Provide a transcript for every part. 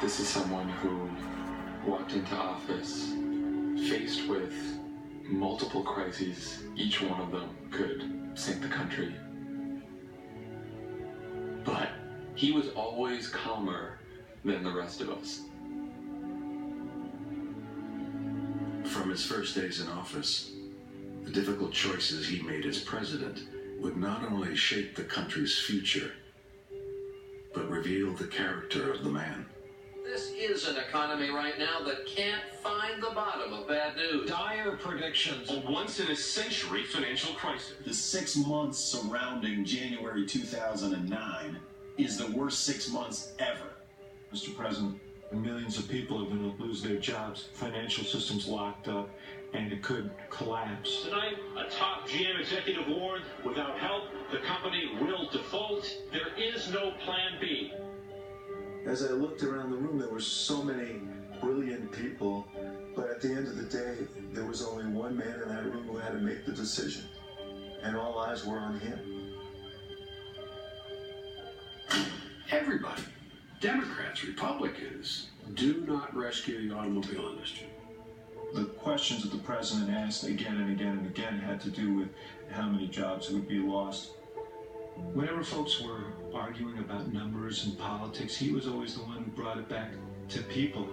This is someone who walked into office faced with multiple crises. Each one of them could sink the country. But he was always calmer than the rest of us. From his first days in office, the difficult choices he made as president would not only shape the country's future, but reveal the character of the man. This is an economy right now that can't find the bottom of bad news. Dire predictions. A once-in-a-century financial crisis. The 6 months surrounding January 2009 is the worst 6 months ever. Mr. President, millions of people are going to lose their jobs, financial systems locked up, and it could collapse. Tonight, a top GM executive warned, without help, the company will default. There is no plan B. As I looked around the room, there were so many brilliant people, but at the end of the day, there was only one man in that room who had to make the decision, and all eyes were on him. Everybody, Democrats, Republicans, do not rescue the automobile industry. The questions that the president asked again and again and again had to do with how many jobs would be lost. Whenever folks were arguing about numbers and politics, he was always the one who brought it back to people.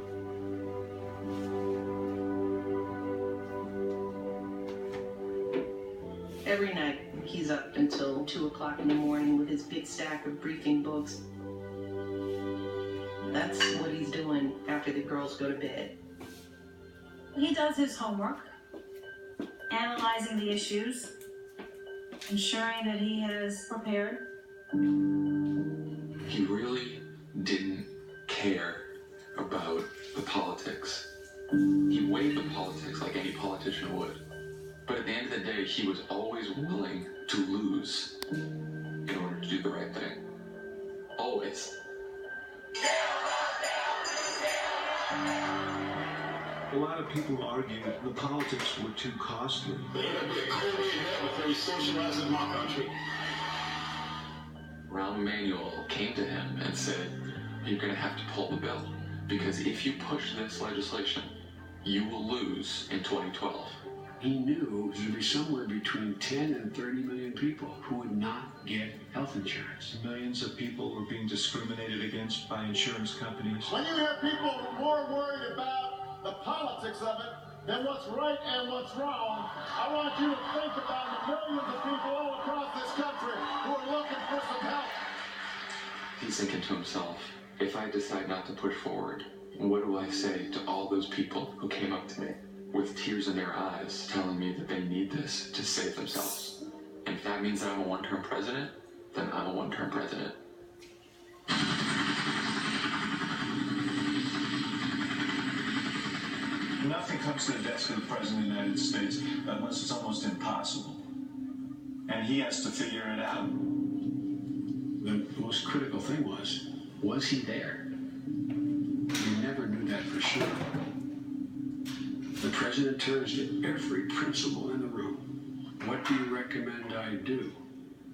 Every night, he's up until 2 o'clock in the morning with his big stack of briefing books. That's what he's doing after the girls go to bed. He does his homework, analyzing the issues, ensuring that he has prepared. He really didn't care about the politics. He weighed the politics like any politician would. But at the end of the day, he was always willing to lose in order to do the right thing. Always. A lot of people argue the politics were too costly. Rahm Emanuel came to him and said, you're going to have to pull the bill, because if you push this legislation, you will lose in 2012. He knew there would be somewhere between 10 and 30 million people who would not get health insurance. Millions of people were being discriminated against by insurance companies. When you have people who are more worried about the politics of it than what's right and what's wrong, I want you to think about the millions of people all across this country who are looking for some help. He's thinking to himself, if I decide not to push forward, what do I say to all those people who came up to me with tears in their eyes telling me that they need this to save themselves? And if that means that I'm a one-term president, then I'm a one-term president. Nothing comes to the desk of the President of the United States unless it's almost impossible. And he has to figure it out. The most critical thing was he there? You never knew that for sure. The president turns to every principal in the room. What do you recommend I do?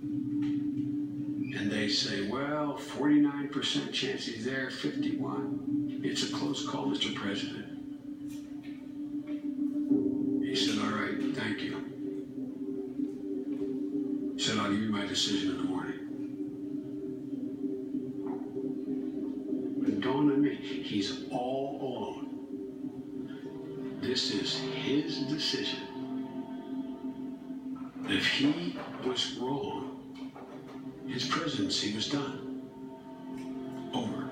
And they say, well, 49% chance he's there, 51. It's a close call, Mr. President. He said, all right, thank you. He said, I'll give you my decision in the morning. It dawned on me, he's all alone. This is his decision. If he was wrong, his presidency was done. Over.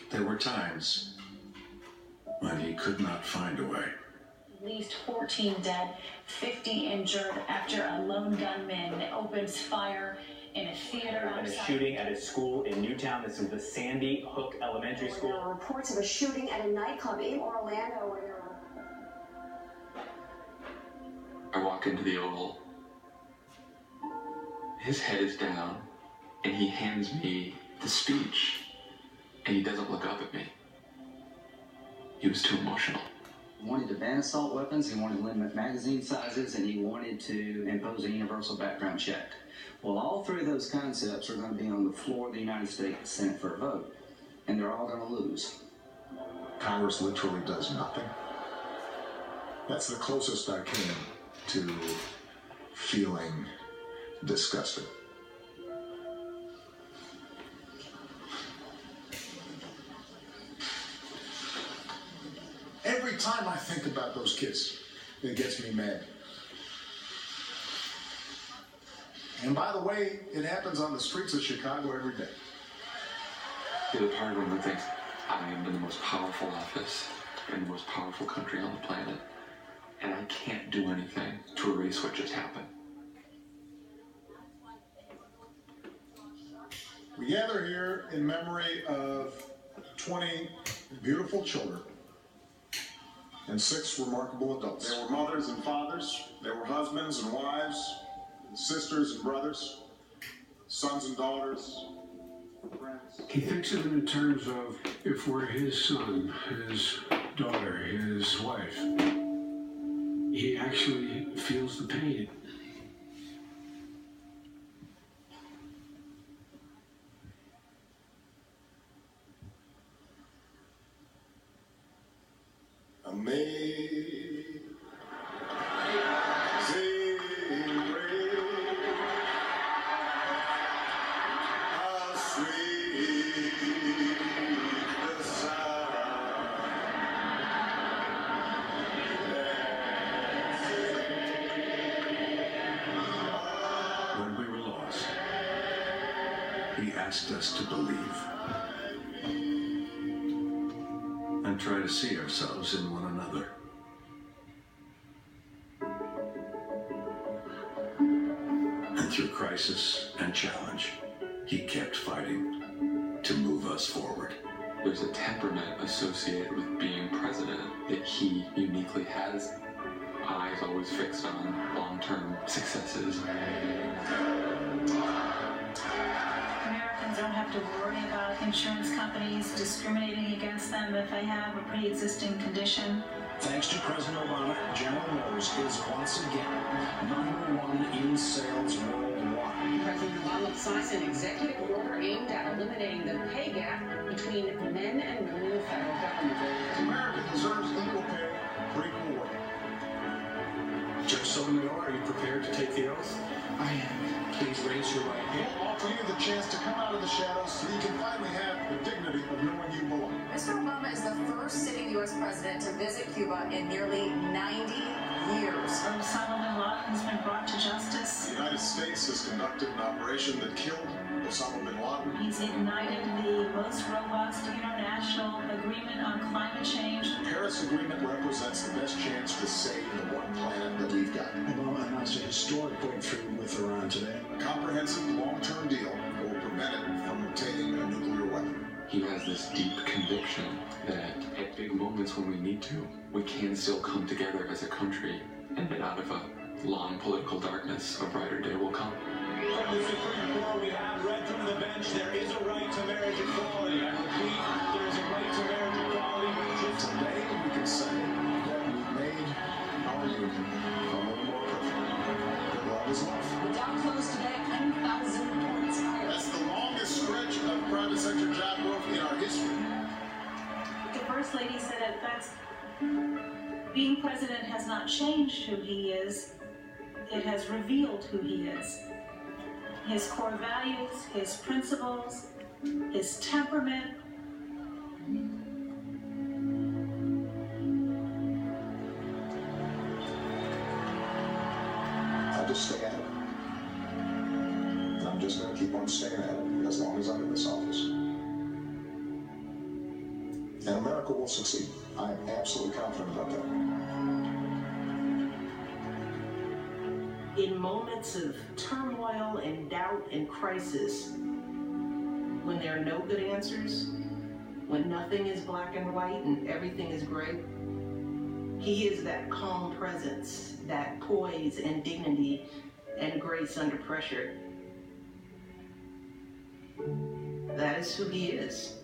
There were times when he could not find a way. At least 14 dead, 50 injured after a lone gunman opens fire in a theater There had been a shooting at a school in Newtown. This is the Sandy Hook Elementary School. There are reports of a shooting at a nightclub in Orlando where there were... I walk into the Oval. His head is down, and he hands me the speech, and he doesn't look up at me. He was too emotional. He wanted to ban assault weapons, he wanted to limit magazine sizes, and he wanted to impose a universal background check. Well, all three of those concepts are going to be on the floor of the United States Senate for a vote, and they're all going to lose. Congress literally does nothing. That's the closest I came to feeling disgusted. Every time I think about those kids, it gets me mad. And by the way, it happens on the streets of Chicago every day. There's a part of them that thinks I am in the most powerful office in the most powerful country on the planet, and I can't do anything to erase what just happened. We gather here in memory of 20 beautiful children and 6 remarkable adults. There were mothers and fathers, there were husbands and wives, sisters and brothers, sons and daughters, friends. He thinks of it in terms of if we're his son, his daughter, his wife. He actually feels the pain. Amazing grace, how sweet the sound that When we were lost, he asked us to believe and try to see ourselves in one another. And through crisis and challenge, he kept fighting to move us forward. There's a temperament associated with being president that he uniquely has. Eyes always fixed on long-term successes. Americans don't have to worry about insurance companies discriminating against them if they have a pre-existing condition. Thanks to President Obama, General Motors is once again #1 in sales worldwide. President Obama signs an executive order aimed at eliminating the pay gap between men and women in the federal government. America deserves equal pay for equal work. Judge Sotomayor, are you prepared to take the oath? I am. Please raise your right hand. We'll offer you the chance to come out of the shadows so you can finally have the dignity of knowing you belong. Mr. Obama is the first sitting U.S. president to visit Cuba in nearly 90 years. Osama bin Laden has been brought to justice. The United States has conducted an operation that killed Osama bin Laden. He's ignited the most robust international agreement on climate change. The Paris Agreement represents the best chance to save the one planet that we've got. Obama announced a historic breakthrough with Iran today. A comprehensive long-term deal that will prevent it from obtaining a nuclear weapon. He has this deep conviction that at big moments when we need to, we can still come together as a country, and that out of a long political darkness, a brighter day will come. From the Supreme Court, we have read from the bench, there is a right to marriage equality. I repeat, there is a right to marriage equality. Today, we can say that we've made our union a little more perfect. That love is love. The Dow closed today 10,000 points higher. That's the longest stretch of private sector job growth in our history. The First Lady said it best. Being president has not changed who he is. It has revealed who he is. His core values, his principles, his temperament. I'll just stay at it. And I'm just going to keep on staying at it as long as I'm in this office. And America will succeed. I am absolutely confident about that. In moments of turmoil and doubt and crisis, when there are no good answers, when nothing is black and white and everything is gray, he is that calm presence, that poise and dignity and grace under pressure. That is who he is.